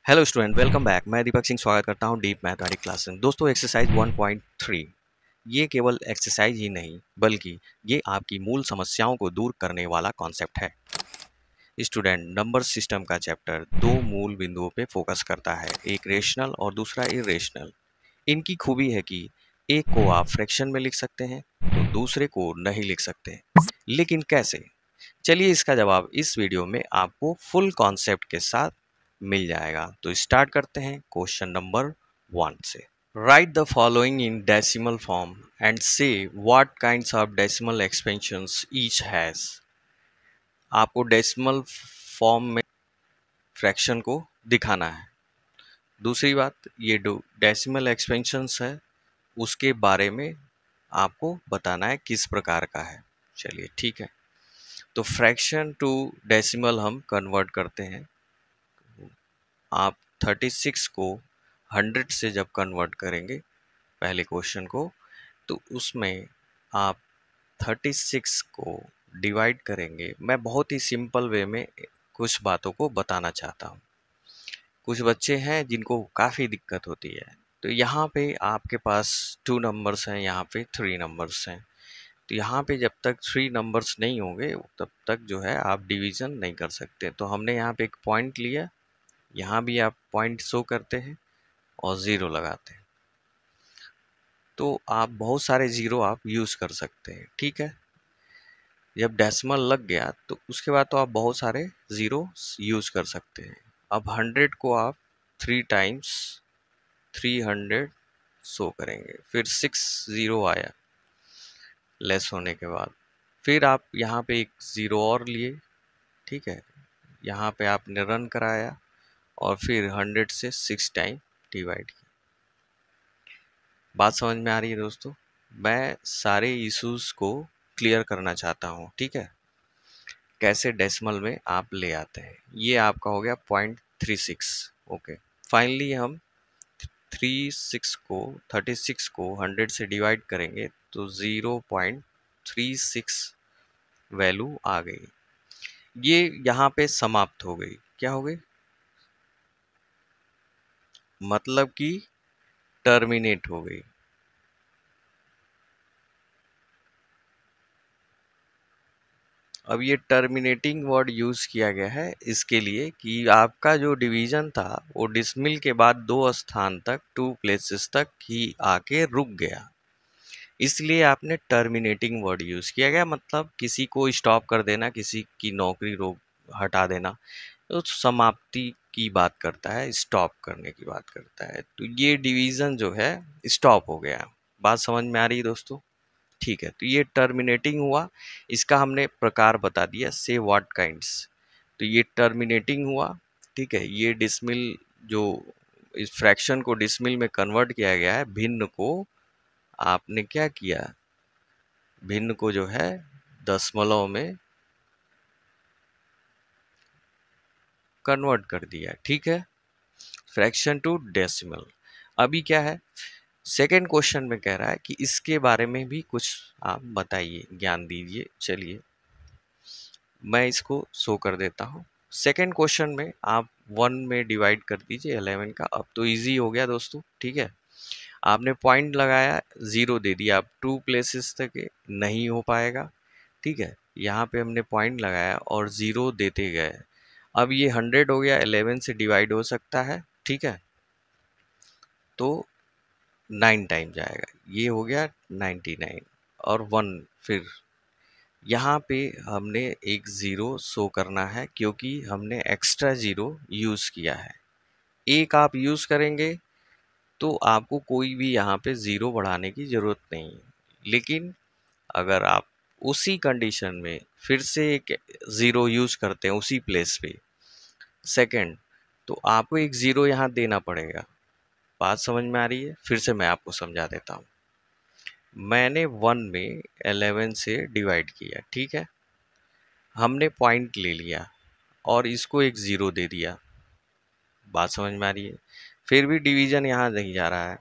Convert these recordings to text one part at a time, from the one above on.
Hello student, welcome back. मैं दीपक सिंह स्वागत करता हूं डीप मैथमेटिक्स क्लास में। दोस्तों, एक्सरसाइज 1.3 ये केवल एक्सरसाइज ही नहीं बल्कि ये आपकी मूल समस्याओं को दूर करने वाला कॉन्सेप्ट है। स्टूडेंट, नंबर सिस्टम का चैप्टर दो मूल बिंदुओं पे फोकस करता है, एक रेशनल और दूसरा इरेशनल। इनकी खूबी है कि एक को आप फ्रैक्शन में लिख सकते हैं तो दूसरे को नहीं लिख सकते। लेकिन कैसे? चलिए इसका जवाब इस वीडियो में आपको फुल कॉन्सेप्ट के साथ मिल जाएगा। तो स्टार्ट करते हैं क्वेश्चन नंबर 1 से। Write the following in decimal form and say what kinds of decimal expansions each has. आपको डेसिमल फॉर्म में फ्रैक्शन को दिखाना है। दूसरी बात, ये जो डेसिमल एक्सपेंशंस है उसके बारे में आपको बताना है किस प्रकार का है। चलिए ठीक है, तो फ्रैक्शन टू डेसिमल हम कन्वर्ट करते हैं। आप 36 को 100 से जब कन्वर्ट करेंगे पहले क्वेश्चन को, तो उसमें आप 36 को डिवाइड करेंगे। मैं बहुत ही सिंपल वे में कुछ बातों को बताना चाहता हूँ। कुछ बच्चे हैं जिनको काफ़ी दिक्कत होती है। तो यहाँ पे आपके पास 2 नंबर्स हैं, यहाँ पे 3 नंबर्स हैं। तो यहाँ पे जब तक 3 नंबर्स नहीं होंगे तब तक जो है आप डिवीज़न नहीं कर सकते। तो हमने यहाँ पे एक पॉइंट लिया, यहाँ भी आप पॉइंट शो करते हैं और ज़ीरो लगाते हैं। तो आप बहुत सारे ज़ीरो आप यूज़ कर सकते हैं, ठीक है। जब डेसिमल लग गया तो उसके बाद तो आप बहुत सारे ज़ीरो यूज़ कर सकते हैं। अब 100 को आप 3 टाइम्स 300 शो करेंगे, फिर 6 ज़ीरो आया लेस होने के बाद, फिर आप यहाँ पे एक ज़ीरो और लिए, ठीक है। यहाँ पे आपने रन कराया और फिर 100 से 6 टाइम डिवाइड किया। बात समझ में आ रही है दोस्तों? मैं सारे इश्यूज को क्लियर करना चाहता हूँ, ठीक है। कैसे डेसिमल में आप ले आते हैं। ये आपका हो गया 0.36। ओके, फाइनली हम 36 को 100 से डिवाइड करेंगे तो 0.36 वैल्यू आ गई। ये यहाँ पे समाप्त हो गई। क्या हो गई? मतलब कि टर्मिनेट हो गई। अब ये टर्मिनेटिंग वर्ड यूज़ किया गया है इसके लिए कि आपका जो डिवीज़न था वो डिसमिल के बाद 2 स्थान तक, 2 प्लेसेस तक ही आके रुक गया, इसलिए आपने टर्मिनेटिंग वर्ड यूज़ किया गया। मतलब किसी को स्टॉप कर देना, किसी की नौकरी रोक हटा देना, तो समाप्ति की बात करता है, स्टॉप करने की बात करता है। तो ये डिवीज़न जो है स्टॉप हो गया। बात समझ में आ रही है दोस्तों? ठीक है, तो ये टर्मिनेटिंग हुआ। इसका हमने प्रकार बता दिया, से व्हाट काइंड्स। तो ये टर्मिनेटिंग हुआ, ठीक है। ये डिसमिल, जो इस फ्रैक्शन को डिसमिल में कन्वर्ट किया गया है, भिन्न को आपने क्या किया, भिन्न को जो है दशमलव में कन्वर्ट कर दिया, ठीक है। Fraction to decimal. अभी क्या है, सेकेंड क्वेश्चन में कह रहा है कि इसके बारे में भी कुछ आप बताइए, ज्ञान दीजिए। चलिए मैं इसको शो कर देता हूँ। सेकेंड क्वेश्चन में आप 1 में डिवाइड कर दीजिए 11 का। अब तो इजी हो गया दोस्तों, ठीक है। आपने पॉइंट लगाया, ज़ीरो दे दिया। अब 2 प्लेसेस तक नहीं हो पाएगा, ठीक है। यहाँ पे हमने पॉइंट लगाया और ज़ीरो देते गए। अब ये 100 हो गया, 11 से डिवाइड हो सकता है, ठीक है। तो 9 टाइम जाएगा, ये हो गया 99 और 1। फिर यहाँ पे हमने एक ज़ीरो शो करना है क्योंकि हमने एक्स्ट्रा ज़ीरो यूज़ किया है। एक आप यूज़ करेंगे तो आपको कोई भी यहाँ पे ज़ीरो बढ़ाने की ज़रूरत नहीं है। लेकिन अगर आप उसी कंडीशन में फिर से एक ज़ीरो यूज़ करते हैं उसी प्लेस पे सेकंड, तो आपको एक ज़ीरो यहाँ देना पड़ेगा। बात समझ में आ रही है? फिर से मैं आपको समझा देता हूँ। मैंने 1 में 11 से डिवाइड किया, ठीक है। हमने पॉइंट ले लिया और इसको एक ज़ीरो दे दिया। बात समझ में आ रही है? फिर भी डिवीज़न यहाँ नहीं जा रहा है,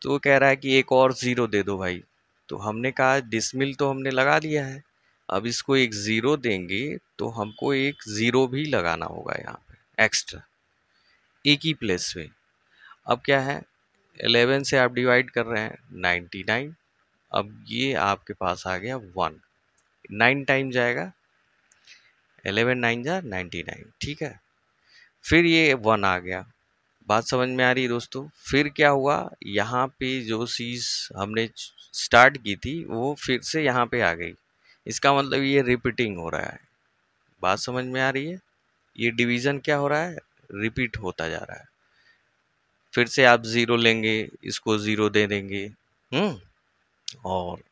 तो कह रहा है कि एक और ज़ीरो दे दो भाई। तो हमने कहा डिसमिल तो हमने लगा दिया है, अब इसको एक ज़ीरो देंगे तो हमको एक ज़ीरो भी लगाना होगा यहाँ पे एक्स्ट्रा। एक ही प्लेस पे। अब क्या है, 11 से आप डिवाइड कर रहे हैं 99। अब ये आपके पास आ गया 1, 9 टाइम जाएगा, 11 9 जा 99, ठीक है। फिर ये 1 आ गया। बात समझ में आ रही है दोस्तों? फिर क्या हुआ, यहाँ पे जो चीज़ हमने स्टार्ट की थी वो फिर से यहाँ पे आ गई। इसका मतलब ये रिपीटिंग हो रहा है। बात समझ में आ रही है? ये डिवीजन क्या हो रहा है, रिपीट होता जा रहा है। फिर से आप ज़ीरो लेंगे, इसको ज़ीरो दे देंगे, और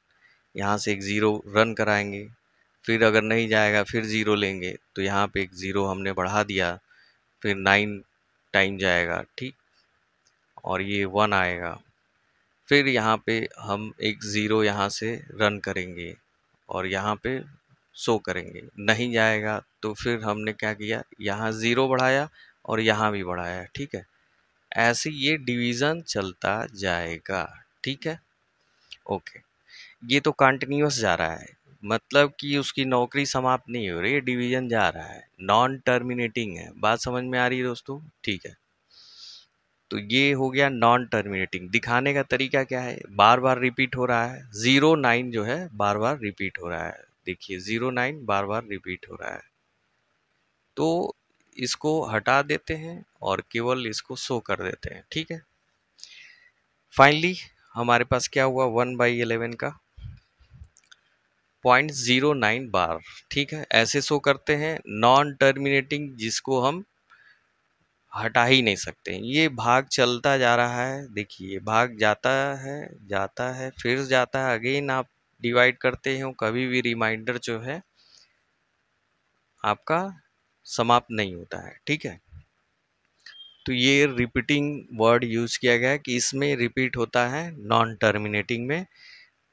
यहाँ से एक ज़ीरो रन कराएंगे। फिर अगर नहीं जाएगा फिर ज़ीरो लेंगे, तो यहाँ पे एक ज़ीरो हमने बढ़ा दिया, फिर 9 टाइम जाएगा, ठीक, और ये 1 आएगा। फिर यहाँ पे हम एक ज़ीरो यहाँ से रन करेंगे और यहाँ पे शो करेंगे, नहीं जाएगा तो फिर हमने क्या किया, यहाँ ज़ीरो बढ़ाया और यहाँ भी बढ़ाया, ठीक है। ऐसे ये डिवीज़न चलता जाएगा, ठीक है, ओके। ये तो कंटिन्यूअस जा रहा है, मतलब कि उसकी नौकरी समाप्त नहीं हो रही है, डिवीज़न जा रहा है, नॉन टर्मिनेटिंग है। बात समझ में आ रही है दोस्तों? ठीक है। तो ये हो गया नॉन टर्मिनेटिंग। दिखाने का तरीका क्या है, बार बार रिपीट हो रहा है, 09 जो है बार बार रिपीट हो रहा है। देखिए 09 बार बार रिपीट हो रहा है, तो इसको हटा देते हैं और केवल इसको शो कर देते हैं, ठीक है। फाइनली हमारे पास क्या हुआ, 1/11 का 0.09 बार, ठीक है। ऐसे शो करते हैं नॉन टर्मिनेटिंग, जिसको हम हटा ही नहीं सकते। ये भाग चलता जा रहा है, देखिए भाग जाता है फिर जाता है, अगेन आप डिवाइड करते हो, कभी भी रिमाइंडर जो है आपका समाप्त नहीं होता है, ठीक है। तो ये रिपीटिंग वर्ड यूज किया गया है कि इसमें रिपीट होता है नॉन टर्मिनेटिंग में।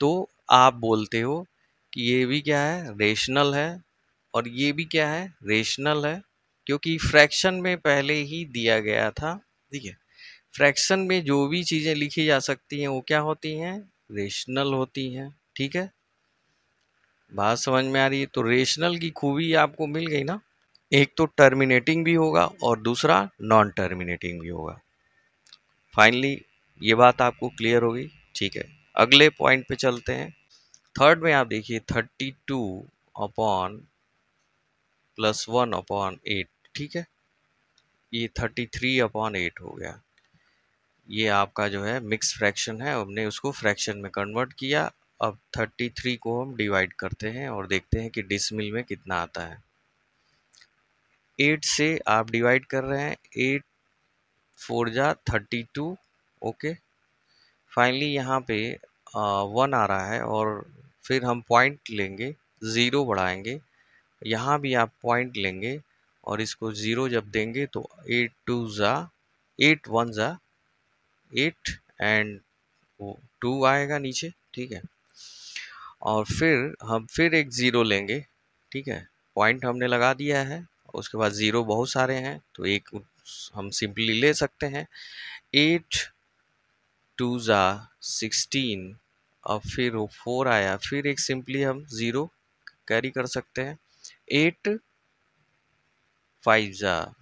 तो आप बोलते हो कि ये भी क्या है, रेशनल है, और ये भी क्या है, रेशनल है, क्योंकि फ्रैक्शन में पहले ही दिया गया था। ठीक है, फ्रैक्शन में जो भी चीज़ें लिखी जा सकती हैं वो क्या होती हैं, रेशनल होती हैं, ठीक है। बात समझ में आ रही है? तो रेशनल की खूबी आपको मिल गई ना, एक तो टर्मिनेटिंग भी होगा और दूसरा नॉन टर्मिनेटिंग भी होगा। फाइनली ये बात आपको क्लियर होगी, ठीक है। अगले पॉइंट पे चलते हैं। थर्ड में आप देखिए 32/+1/8, ठीक है। ये 33/8 हो गया। ये आपका जो है मिक्स फ्रैक्शन है, हमने उसको फ्रैक्शन में कन्वर्ट किया। अब 33 को हम डिवाइड करते हैं और देखते हैं कि डिसमिल में कितना आता है। 8 से आप डिवाइड कर रहे हैं, 8 4 जा 32, ओके। फाइनली यहाँ पे 1 आ रहा है, और फिर हम पॉइंट लेंगे, ज़ीरो बढ़ाएंगे, यहाँ भी आप पॉइंट लेंगे और इसको ज़ीरो जब देंगे तो 8 2 जा 8 1 जा 8 एंड 2 आएगा नीचे, ठीक है। और फिर हम फिर एक ज़ीरो लेंगे, ठीक है। पॉइंट हमने लगा दिया है, उसके बाद ज़ीरो बहुत सारे हैं तो एक हम सिंपली ले सकते हैं। 8 2 ज़ा 16, अब फिर वो 4 आया, फिर एक सिंपली हम ज़ीरो कैरी कर सकते हैं। 8 5 ज़ा,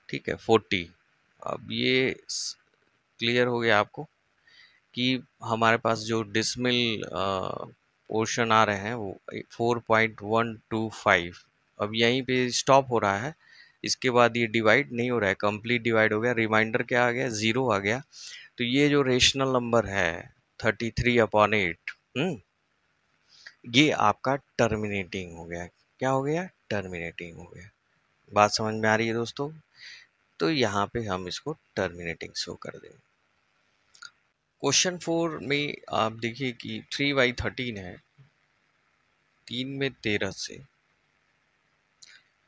ठीक है, 40। अब ये क्लियर हो गया आपको कि हमारे पास जो डिसमिल पोर्शन आ रहे हैं वो 4.125, अब यहीं पे स्टॉप हो रहा है। इसके बाद ये डिवाइड नहीं हो रहा है, कंप्लीट डिवाइड हो गया, रिमाइंडर क्या आ गया, ज़ीरो आ गया। तो ये जो रेशनल नंबर है 33/8, ये आपका टर्मिनेटिंग हो गया। क्या हो गया, टर्मिनेटिंग हो गया। बात समझ में आ रही है दोस्तों? तो यहाँ पे हम इसको टर्मिनेटिंग शो कर देंगे। क्वेश्चन 4 में आप देखिए कि 3/13 है, 3 में 13 से।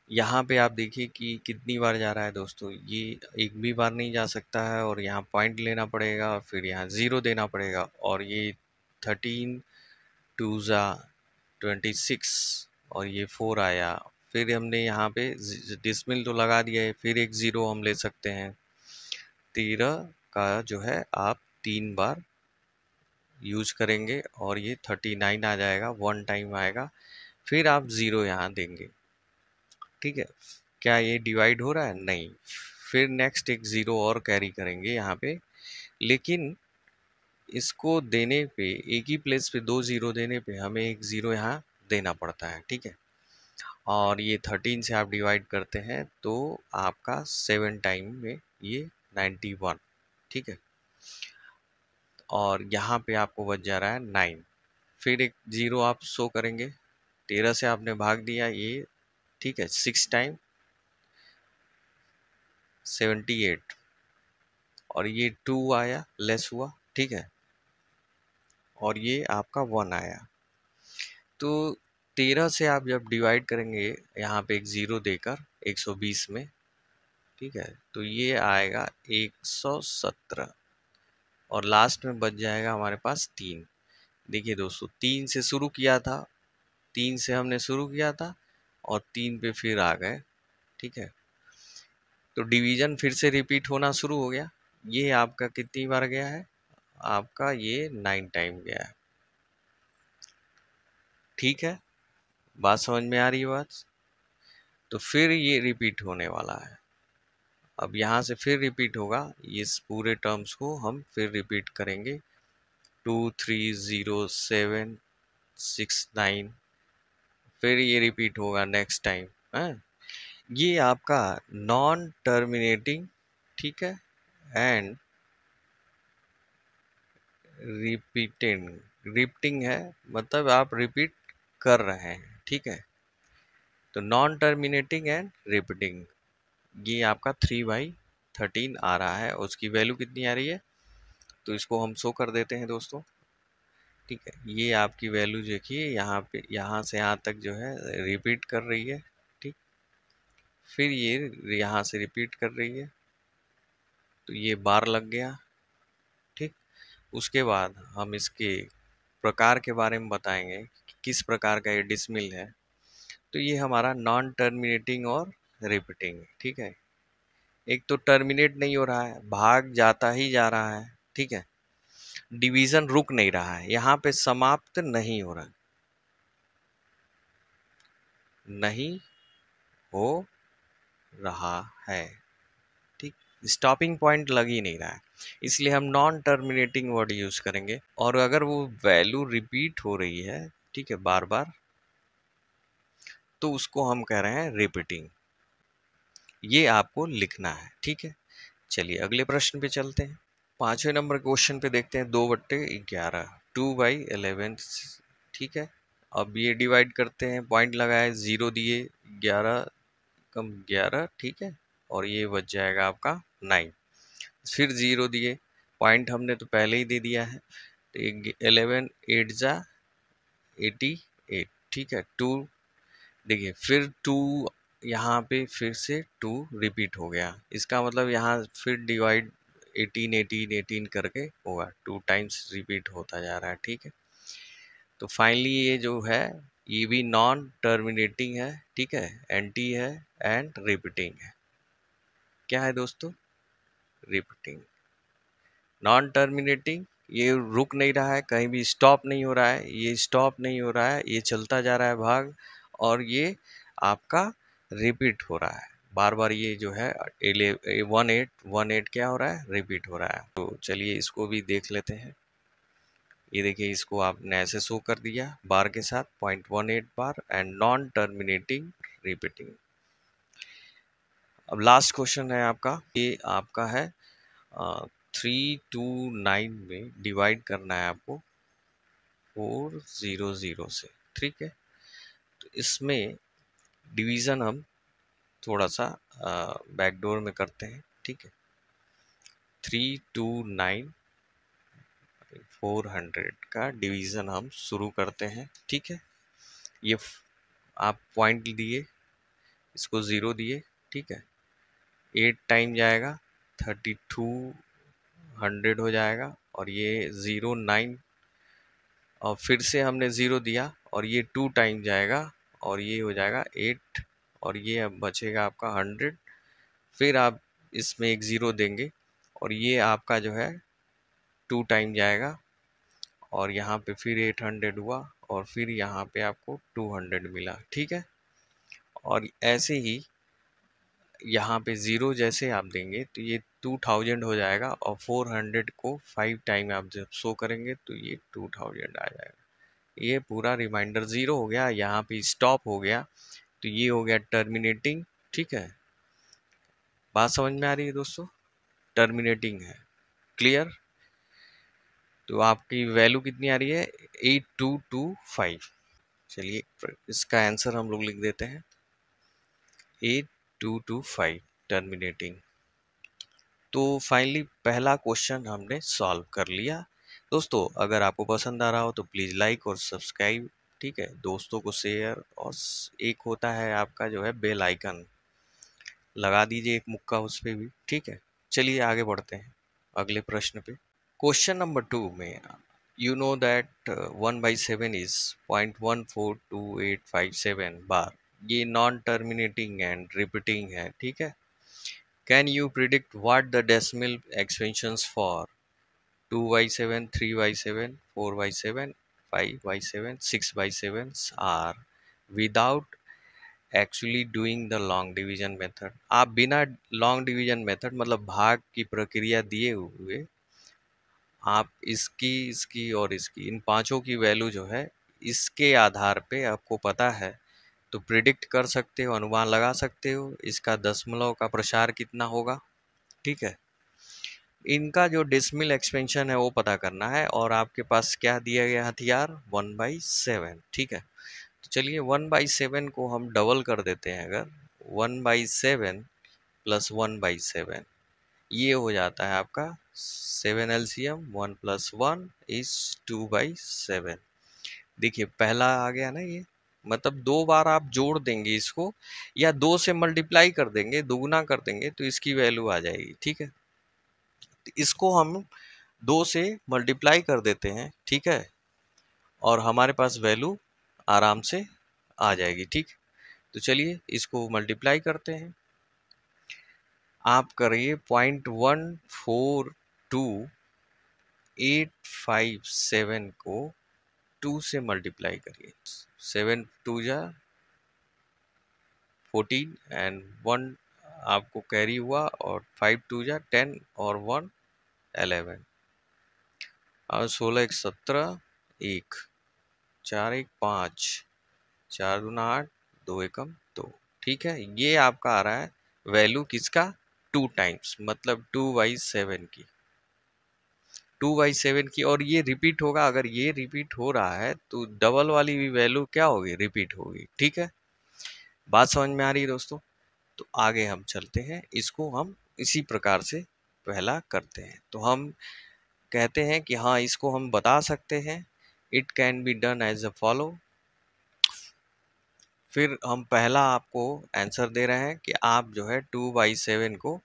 यहाँ पे आप देखिए कि कितनी बार जा रहा है दोस्तों, ये एक भी बार नहीं जा सकता है, और यहाँ पॉइंट लेना पड़ेगा, फिर यहाँ ज़ीरो देना पड़ेगा, और ये 13 2 ज़ा 26 और ये 4 आया। फिर हमने यहाँ पे डिसमिल तो लगा दिया है, फिर एक ज़ीरो हम ले सकते हैं। 13 का जो है आप 3 बार यूज करेंगे और ये 39 आ जाएगा, 1 टाइम आएगा, फिर आप ज़ीरो यहाँ देंगे, ठीक है। क्या ये डिवाइड हो रहा है? नहीं। फिर नेक्स्ट एक ज़ीरो और कैरी करेंगे यहाँ पे, लेकिन इसको देने पे एक ही प्लेस पे दो ज़ीरो देने पे हमें एक ज़ीरो यहाँ देना पड़ता है, ठीक है। और ये 13 से आप डिवाइड करते हैं तो आपका 7 टाइम में ये 91, ठीक है। और यहाँ पे आपको बच जा रहा है 9। फिर एक ज़ीरो आप शो करेंगे, 13 से आपने भाग दिया ये, ठीक है। 6 टाइम 78, और ये 2 आया, लेस हुआ, ठीक है। और ये आपका 1 आया। तो 13 से आप जब डिवाइड करेंगे यहाँ पे एक ज़ीरो देकर 120 में, ठीक है, तो ये आएगा 117, और लास्ट में बच जाएगा हमारे पास 3। देखिए दोस्तों, 3 से शुरू किया था, 3 से हमने शुरू किया था और 3 पे फिर आ गए, ठीक है। तो डिवीजन फिर से रिपीट होना शुरू हो गया। ये आपका कितनी बार गया है? आपका ये 9 टाइम गया है, ठीक है। बात समझ में आ रही है बात? तो फिर ये रिपीट होने वाला है। अब यहाँ से फिर रिपीट होगा, इस पूरे टर्म्स को हम फिर रिपीट करेंगे। 2 3 0 7 6 9, फिर ये रिपीट होगा नेक्स्ट टाइम है। ये आपका नॉन टर्मिनेटिंग, ठीक है, एंड रिपीटिंग, रिपीटिंग है, मतलब आप रिपीट कर रहे हैं, ठीक है। तो नॉन टर्मिनेटिंग एंड रिपीटिंग, ये आपका 3/13 आ रहा है। उसकी वैल्यू कितनी आ रही है? तो इसको हम शो कर देते हैं दोस्तों, ठीक है। ये आपकी वैल्यू देखिए, यहाँ पे यहाँ से यहाँ तक जो है रिपीट कर रही है, ठीक। फिर ये यहाँ से रिपीट कर रही है, तो ये बार लग गया, ठीक। उसके बाद हम इसके प्रकार के बारे में बताएंगे कि किस प्रकार का ये डिसमिल है। तो ये हमारा नॉन टर्मिनेटिंग और रिपीटिंग, ठीक है। एक तो टर्मिनेट नहीं हो रहा है, भाग जाता ही जा रहा है, ठीक है। डिवीजन रुक नहीं रहा है, यहाँ पे समाप्त नहीं हो रहा, नहीं हो रहा है, ठीक। स्टॉपिंग पॉइंट लग ही नहीं रहा है, इसलिए हम नॉन टर्मिनेटिंग वर्ड यूज करेंगे। और अगर वो वैल्यू रिपीट हो रही है, ठीक है, बार बार, तो उसको हम कह रहे हैं रिपीटिंग। ये आपको लिखना है, ठीक है। चलिए अगले प्रश्न पे चलते हैं। 5वें नंबर क्वेश्चन पे देखते हैं, 2/11, 2/11, ठीक है। अब ये डिवाइड करते हैं, पॉइंट लगाए, ज़ीरो दिए, 11 कम 11, ठीक है। और ये बच जाएगा आपका 9। फिर ज़ीरो दिए, पॉइंट हमने तो पहले ही दे दिया है, तो 11 8 जा 88, ठीक है। 2, देखिए फिर 2, यहाँ पे फिर से 2 रिपीट हो गया, इसका मतलब यहाँ फिर डिवाइड 18 18 18 करके होगा, 2 टाइम्स रिपीट होता जा रहा है, ठीक है। तो फाइनली ये जो है, ये भी नॉन टर्मिनेटिंग है, ठीक है, एंटी है एंड रिपीटिंग है। क्या है दोस्तों? रिपीटिंग। नॉन टर्मिनेटिंग, ये रुक नहीं रहा है, कहीं भी स्टॉप नहीं हो रहा है, ये स्टॉप नहीं हो रहा है, ये चलता जा रहा है भाग, और ये आपका रिपीट हो रहा है बार बार। ये जो है 18 क्या हो रहा है? रिपीट हो रहा है। तो चलिए इसको भी देख लेते हैं। ये देखिए, इसको आपने ऐसे शो कर दिया बार के साथ, 0.18 बार एंड नॉन टर्मिनेटिंग रिपीटिंग। अब लास्ट क्वेश्चन है आपका, ये आपका है 329 में डिवाइड करना है आपको 400 से, ठीक है। तो इसमें डिवीज़न हम थोड़ा सा बैकडोर में करते हैं, ठीक है। 329 400 का डिवीज़न हम शुरू करते हैं, ठीक है। ये आप पॉइंट दिए, इसको ज़ीरो दिए, ठीक है। 8 टाइम जाएगा, 3200 हो जाएगा, और ये 09, और फिर से हमने ज़ीरो दिया, और ये 2 टाइम जाएगा, और ये हो जाएगा 8, और ये अब बचेगा आपका 100। फिर आप इसमें एक ज़ीरो देंगे, और ये आपका जो है 2 टाइम जाएगा, और यहाँ पे फिर 800 हुआ, और फिर यहाँ पे आपको 200 मिला, ठीक है। और ऐसे ही यहाँ पे 0 जैसे आप देंगे तो ये 2000 हो जाएगा, और 400 को 5 टाइम आप जब शो करेंगे तो ये 2000 आ जाएगा। ये पूरा रिमाइंडर 0 हो गया, यहाँ पे स्टॉप हो गया, तो ये हो गया टर्मिनेटिंग। ठीक है, बात समझ में आ रही है दोस्तों? टर्मिनेटिंग है, क्लियर? तो आपकी वैल्यू कितनी आ रही है? 8225। चलिए इसका आंसर हम लोग लिख देते हैं 8225 टर्मिनेटिंग। तो फाइनली पहला क्वेश्चन हमने सॉल्व कर लिया। दोस्तों अगर आपको पसंद आ रहा हो तो प्लीज़ लाइक और सब्सक्राइब, ठीक है, दोस्तों को शेयर, और एक होता है आपका जो है बेल आइकन, लगा दीजिए एक मुक्का उस पर भी, ठीक है। चलिए आगे बढ़ते हैं अगले प्रश्न पे। क्वेश्चन नंबर 2 में you know that 1/7 is 0.142857 bar. ये नॉन टर्मिनेटिंग एंड रिपीटिंग है, ठीक है। Can you predict what the decimal expansions for 2/7, 3/7, 4/7, 5/7, 6/7 are without actually doing the long division method. आप बिना लॉन्ग डिवीजन मेथड मतलब भाग की प्रक्रिया दिए हुए आप इसकी और इसकी, इन पांचों की वैल्यू जो है इसके आधार पे आपको पता है तो प्रिडिक्ट कर सकते हो, अनुमान लगा सकते हो इसका दशमलव का प्रसार कितना होगा, ठीक है। इनका जो डेसिमल एक्सपेंशन है वो पता करना है, और आपके पास क्या दिया गया हथियार? 1/7, ठीक है। तो चलिए 1/7 को हम डबल कर देते हैं। अगर 1/7 प्लस 1/7 ये हो जाता है आपका 7 LCM, 1 + 1 इज 2/7। देखिए पहला आ गया ना, ये मतलब दो बार आप जोड़ देंगे इसको, या 2 से मल्टीप्लाई कर देंगे, दुगुना कर देंगे तो इसकी वैल्यू आ जाएगी, ठीक है। तो इसको हम 2 से मल्टीप्लाई कर देते हैं, ठीक है, और हमारे पास वैल्यू आराम से आ जाएगी, ठीक। तो चलिए इसको मल्टीप्लाई करते हैं। आप करिए 0.14287 को 2 से मल्टीप्लाई करिए। 7 2 जा 14 एंड 1 आपको कैरी हुआ, और 5 2 जा 10 और 1 11, और 16 1 17, 1 4 1 5, 4 दूना 8, 2 एकम 2, ठीक है। ये आपका आ रहा है वैल्यू किसका? 2 टाइम्स, मतलब 2/7 की, 2/7 की। और ये रिपीट होगा, अगर ये रिपीट हो रहा है तो डबल वाली भी वैल्यू क्या होगी? रिपीट होगी, ठीक है। बात समझ में आ रही है दोस्तों? तो आगे हम चलते हैं, इसको हम इसी प्रकार से पहला करते हैं। तो हम कहते हैं कि हाँ इसको हम बता सकते हैं, it can be done as a follow. फिर हम पहला आपको आंसर दे रहे हैं कि आप जो है 2/7 को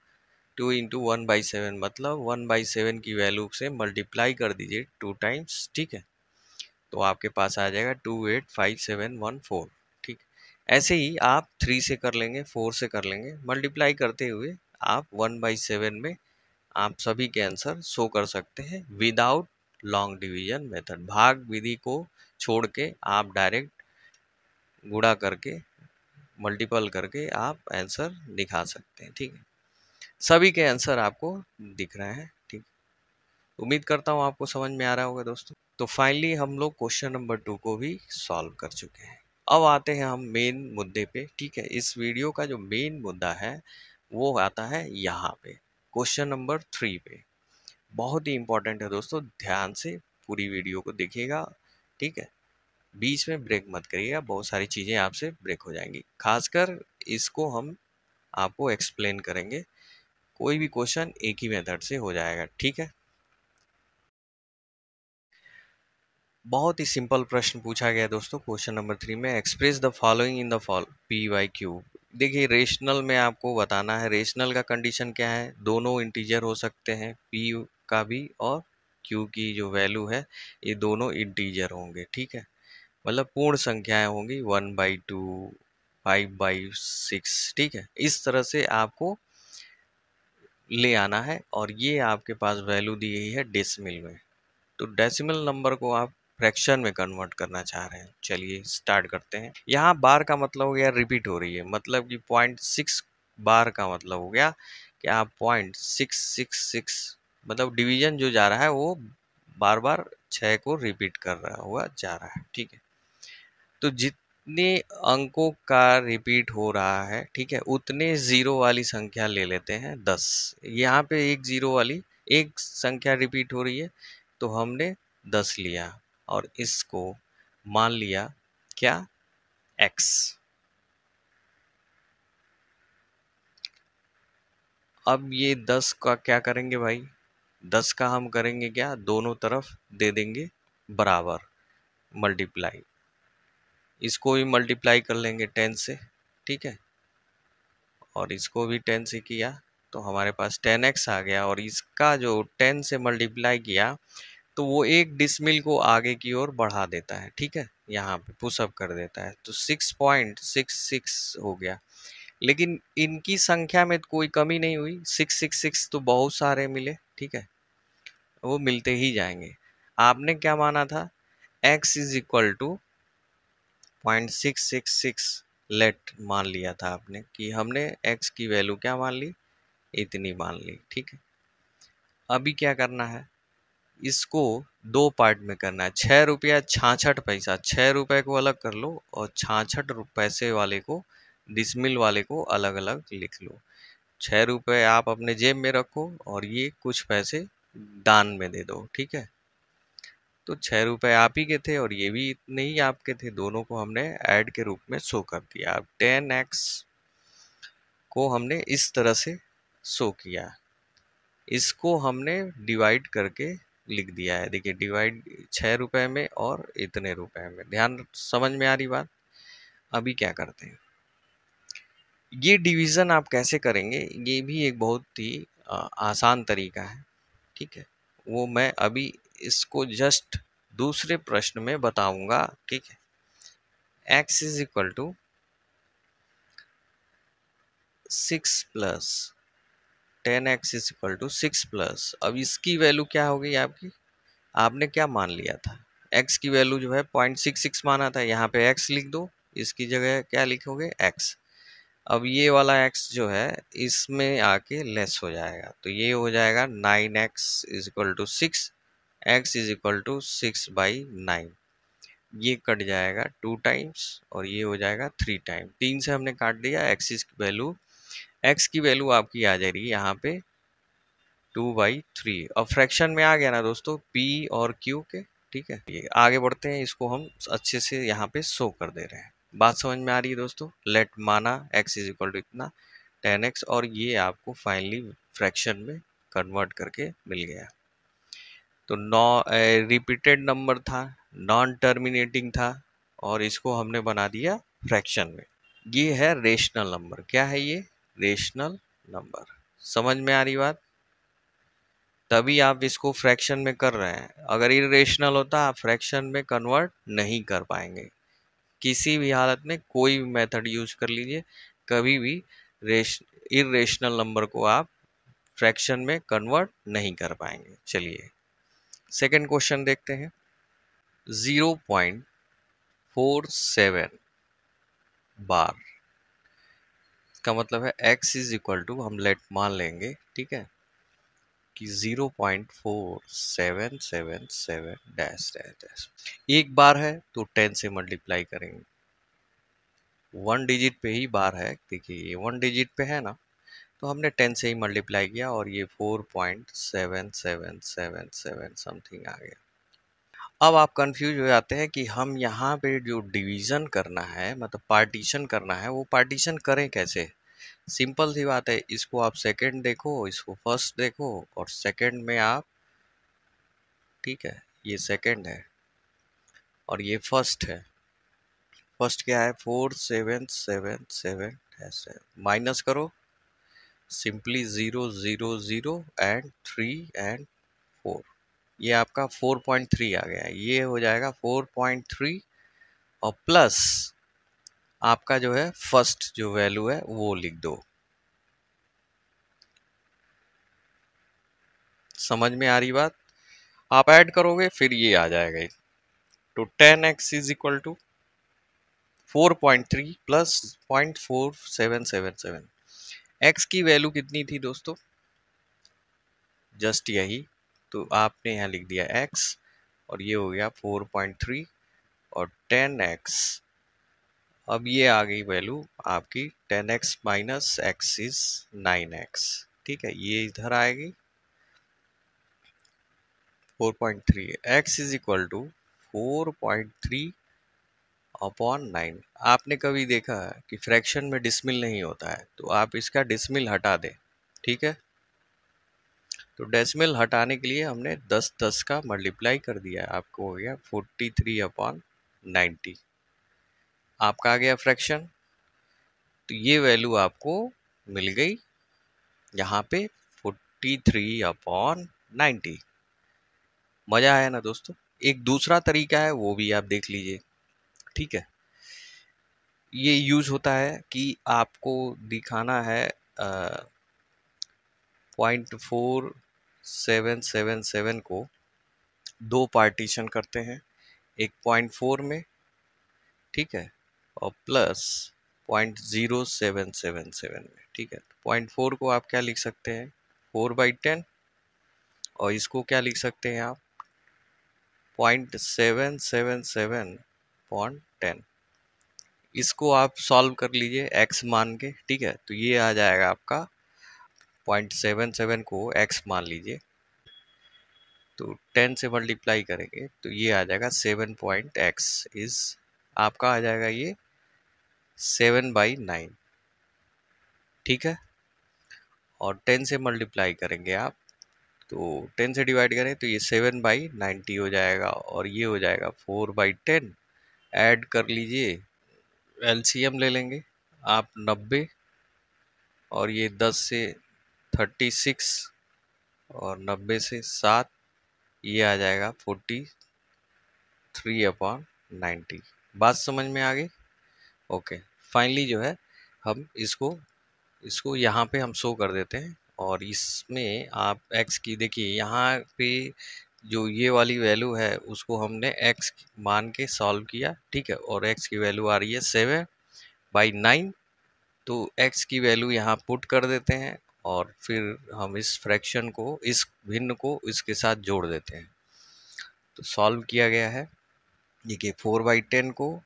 2 × 1/7 मतलब 1/7 की वैल्यू से मल्टीप्लाई कर दीजिए 2 टाइम्स, ठीक है। तो आपके पास आ जाएगा 285714, ठीक। ऐसे ही आप 3 से कर लेंगे, 4 से कर लेंगे, मल्टीप्लाई करते हुए आप 1/7 में आप सभी के आंसर शो कर सकते हैं विदाउट लॉन्ग डिवीजन मेथड। भाग विधि को छोड़ के आप डायरेक्ट गुणा करके, मल्टीपल करके आप आंसर दिखा सकते हैं, ठीक है। सभी के आंसर आपको दिख रहे हैं, ठीक। उम्मीद करता हूँ आपको समझ में आ रहा होगा दोस्तों। तो फाइनली हम लोग क्वेश्चन नंबर 2 को भी सॉल्व कर चुके हैं। अब आते हैं हम मेन मुद्दे पे, ठीक है। इस वीडियो का जो मेन मुद्दा है वो आता है यहाँ पे, क्वेश्चन नंबर 3 पे। बहुत ही इंपॉर्टेंट है दोस्तों, ध्यान से पूरी वीडियो को देखिएगा, ठीक है। बीच में ब्रेक मत करिएगा, बहुत सारी चीज़ें आपसे ब्रेक हो जाएंगी। खासकर इसको हम आपको एक्सप्लेन करेंगे, कोई भी क्वेश्चन एक ही मेथड से हो जाएगा, ठीक है। बहुत ही सिंपल प्रश्न पूछा गया दोस्तों क्वेश्चन नंबर 3 में, express the following in the P by Q. देखिए रेशनल में आपको बताना है, रेशनल का कंडीशन क्या है? दोनों इंटीजर हो सकते हैं, पी का भी और क्यू की जो वैल्यू है ये दोनों इंटीजर होंगे, ठीक है। मतलब पूर्ण संख्याएं होंगी 1/2, 5/6, ठीक है। इस तरह से आपको ले आना है, और ये आपके पास वैल्यू दी गई है डेसिमल में। तो डेसिमल नंबर को आप फ्रैक्शन में कन्वर्ट करना चाह रहे हैं। चलिए स्टार्ट करते हैं। यहाँ बार का मतलब हो गया रिपीट हो रही है, मतलब कि 0.6 बार का मतलब हो गया कि आप 0.666 मतलब डिवीजन जो जा रहा है वो बार बार 6 को रिपीट कर रहा हुआ जा रहा है। ठीक है, तो जितने अंकों का रिपीट हो रहा है, ठीक है, उतने जीरो वाली संख्या ले लेते हैं 10। यहाँ पे एक जीरो वाली एक संख्या रिपीट हो रही है, तो हमने 10 लिया और इसको मान लिया क्या, x। अब ये 10 का क्या करेंगे भाई, 10 का हम करेंगे क्या, दोनों तरफ दे देंगे बराबर, मल्टीप्लाई, इसको भी मल्टीप्लाई कर लेंगे 10 से। ठीक है, और इसको भी 10 से किया तो हमारे पास 10x आ गया, और इसका जो 10 से मल्टीप्लाई किया तो वो एक डिसमिल को आगे की ओर बढ़ा देता है। ठीक है, यहाँ पे पुशअप कर देता है, तो 6.66 हो गया। लेकिन इनकी संख्या में कोई कमी नहीं हुई, 666 तो बहुत सारे मिले। ठीक है, वो मिलते ही जाएंगे। आपने क्या माना था, x is equal to 0.666 let मान लिया था आपने, कि हमने x की वैल्यू क्या मान ली, इतनी मान ली। ठीक है, अभी क्या करना है, इसको दो पार्ट में करना है। 6 रुपया 66 पैसा, 6 रुपए को अलग कर लो और 66 पैसे वाले को, डिसमिल वाले को अलग अलग लिख लो। 6 रुपए आप अपने जेब में रखो और ये कुछ पैसे दान में दे दो। ठीक है, तो 6 रुपए आप ही के थे और ये भी इतने ही आपके थे, दोनों को हमने ऐड के रूप में शो कर दिया। अब 10x को हमने इस तरह से शो किया, इसको हमने डिवाइड करके लिख दिया है। देखिए डिवाइड 6 रुपए में और इतने रुपए में, ध्यान समझ में आ रही बात। अभी क्या करते हैं, ये डिवीजन आप कैसे करेंगे, ये भी एक बहुत ही आसान तरीका है। ठीक है, वो मैं अभी इसको जस्ट दूसरे प्रश्न में बताऊंगा। ठीक है, x is equal to 6 plus 10x is equal to 6 plus, अब इसकी वैल्यू क्या हो गई आपकी, आपने क्या मान लिया था, x की वैल्यू जो है 0.66 माना था, यहाँ पे x लिख दो, इसकी जगह क्या लिखोगे, x। अब ये वाला x जो है इसमें आके लेस हो जाएगा, तो ये हो जाएगा 9x is equal to 6, x is equal to 6/9। ये कट जाएगा 2 टाइम्स और ये हो जाएगा 3 टाइम, 3 से हमने काट दिया। x की वैल्यू आपकी आ जा रही है यहाँ पे 2/3, और फ्रैक्शन में आ गया ना दोस्तों, p और q के। ठीक है, ये आगे बढ़ते हैं, इसको हम अच्छे से यहाँ पे शो कर दे रहे हैं। बात समझ में आ रही है दोस्तों, लेट माना x इज इक्वल टू इतना 10x, और ये आपको फाइनली फ्रैक्शन में कन्वर्ट करके मिल गया। तो रिपीटेड नंबर था, नॉन टर्मिनेटिंग था, और इसको हमने बना दिया फ्रैक्शन में। ये है रेशनल नंबर। क्या है ये, रेशनल नंबर। समझ में आ रही बात, तभी आप इसको फ्रैक्शन में कर रहे हैं। अगर इरेशनल होता आप फ्रैक्शन में कन्वर्ट नहीं कर पाएंगे किसी भी हालत में। कोई भी मेथड यूज कर लीजिए, कभी भी इरेशनल नंबर को आप फ्रैक्शन में कन्वर्ट नहीं कर पाएंगे। चलिए सेकंड क्वेश्चन देखते हैं। 0.47 बार, इसका मतलब है x इज इक्वल टू, हम लेट मान लेंगे, ठीक है, कि 0.4777 डैश डैश डैश। एक बार है तो 10 से मल्टीप्लाई करेंगे, 1 डिजिट पे ही बार है, देखिए ये 1 डिजिट पे है ना, तो हमने 10 से ही मल्टीप्लाई किया और ये 4.7777 समथिंग आ गया। अब आप कंफ्यूज हो जाते हैं कि हम यहाँ पे जो डिवीजन करना है, मतलब पार्टीशन करना है, वो पार्टीशन करें कैसे। सिंपल सी बात है, इसको आप सेकंड देखो, इसको फर्स्ट देखो, और सेकंड में आप, ठीक है, ये सेकंड है और ये फर्स्ट है। फर्स्ट क्या है, 4777 ऐसे माइनस करो, सिंपली 0 0 0 एंड 3 एंड 4, ये आपका 4.3 आ गया। ये हो जाएगा 4.3 और प्लस आपका जो है फर्स्ट जो वैल्यू है वो लिख दो। समझ में आ रही बात, आप ऐड करोगे फिर ये आ जाएगा। तो 10x is equal to 4.3 plus 0.4777, X की वैल्यू कितनी थी दोस्तों, जस्ट यही, तो आपने यहाँ लिख दिया एक्स और ये हो गया 4.3 और 10x। अब ये आ गई वैल्यू आपकी 10x minus x is 9x। ठीक है, ये इधर आएगी 4.3, x is equal to 4.3 upon 9। आपने कभी देखा है कि फ्रैक्शन में डिसमिल नहीं होता है, तो आप इसका डिसमिल हटा दें। ठीक है, तो डेसिमल हटाने के लिए हमने 10 का मल्टीप्लाई कर दिया है, आपको हो गया 43 अपॉन 90। आपका आ गया फ्रैक्शन, तो ये वैल्यू आपको मिल गई यहाँ पे 43 अपॉन 90। मजा आया ना दोस्तों। एक दूसरा तरीका है, वो भी आप देख लीजिए। ठीक है, ये यूज होता है कि आपको दिखाना है 0.4777 को दो पार्टीशन करते हैं, एक 0.4 में, ठीक है, और प्लस 0.0777 में। ठीक है, 0.4 को आप क्या लिख सकते हैं, 4/10, और इसको क्या लिख सकते हैं आप 0.777/10। इसको आप सॉल्व कर लीजिए x मान के। ठीक है, तो ये आ जाएगा आपका 0.77 को x मान लीजिए, तो 10 से मल्टीप्लाई करेंगे तो ये आ जाएगा 7.x इज आपका आ जाएगा ये 7/9। ठीक है, और 10 से मल्टीप्लाई करेंगे आप, तो 10 से डिवाइड करें तो ये 7/90 हो जाएगा, और ये हो जाएगा 4/10। ऐड कर लीजिए, एलसीएम ले लेंगे आप 90, और ये 10 से 36, और 90 से 7, ये आ जाएगा 43/90। बात समझ में आ गई। ओके, फाइनली जो है हम इसको इसको यहाँ पे हम शो कर देते हैं, और इसमें आप x की देखिए यहाँ पे जो ये वाली वैल्यू है उसको हमने x मान के सॉल्व किया। ठीक है, और x की वैल्यू आ रही है 7/9, तो x की वैल्यू यहाँ पुट कर देते हैं, और फिर हम इस फ्रैक्शन को, इस भिन्न को इसके साथ जोड़ देते हैं। तो सॉल्व किया गया है, देखिए 4/10 को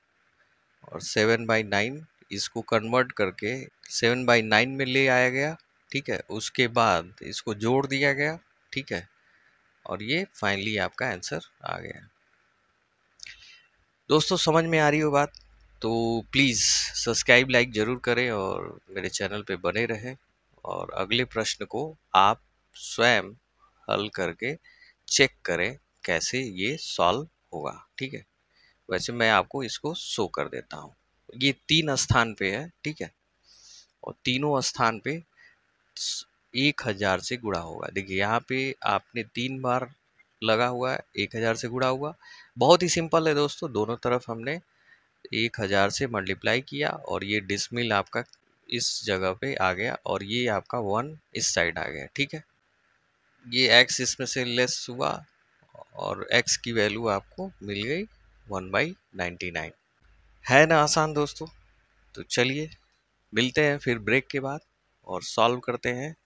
और 7/9 इसको कन्वर्ट करके 7/9 में ले आया गया। ठीक है, उसके बाद इसको जोड़ दिया गया। ठीक है, और ये फाइनली आपका आंसर आ गया। दोस्तों समझ में आ रही हो बात, तो प्लीज़ सब्सक्राइब लाइक ज़रूर करें और मेरे चैनल पे बने रहें, और अगले प्रश्न को आप स्वयं हल करके चेक करें कैसे ये सॉल्व होगा। ठीक है, वैसे मैं आपको इसको शो कर देता हूँ। ये 3 स्थान पे है। ठीक है, और तीनों स्थान पे 1000 से गुणा होगा। देखिए यहाँ पे आपने 3 बार लगा हुआ है, 1000 से गुणा हुआ। बहुत ही सिंपल है दोस्तों, दोनों तरफ हमने 1000 से मल्टीप्लाई किया, और ये डिसमिल आपका इस जगह पे आ गया, और ये आपका 1 इस साइड आ गया। ठीक है, ये x इसमें से लेस हुआ, और x की वैल्यू आपको मिल गई 1/99। है ना आसान दोस्तों। तो चलिए मिलते हैं फिर ब्रेक के बाद, और सॉल्व करते हैं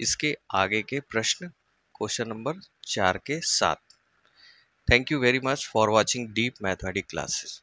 इसके आगे के प्रश्न, क्वेश्चन नंबर 4 के साथ। Thank you very much for watching deep mathematics classes.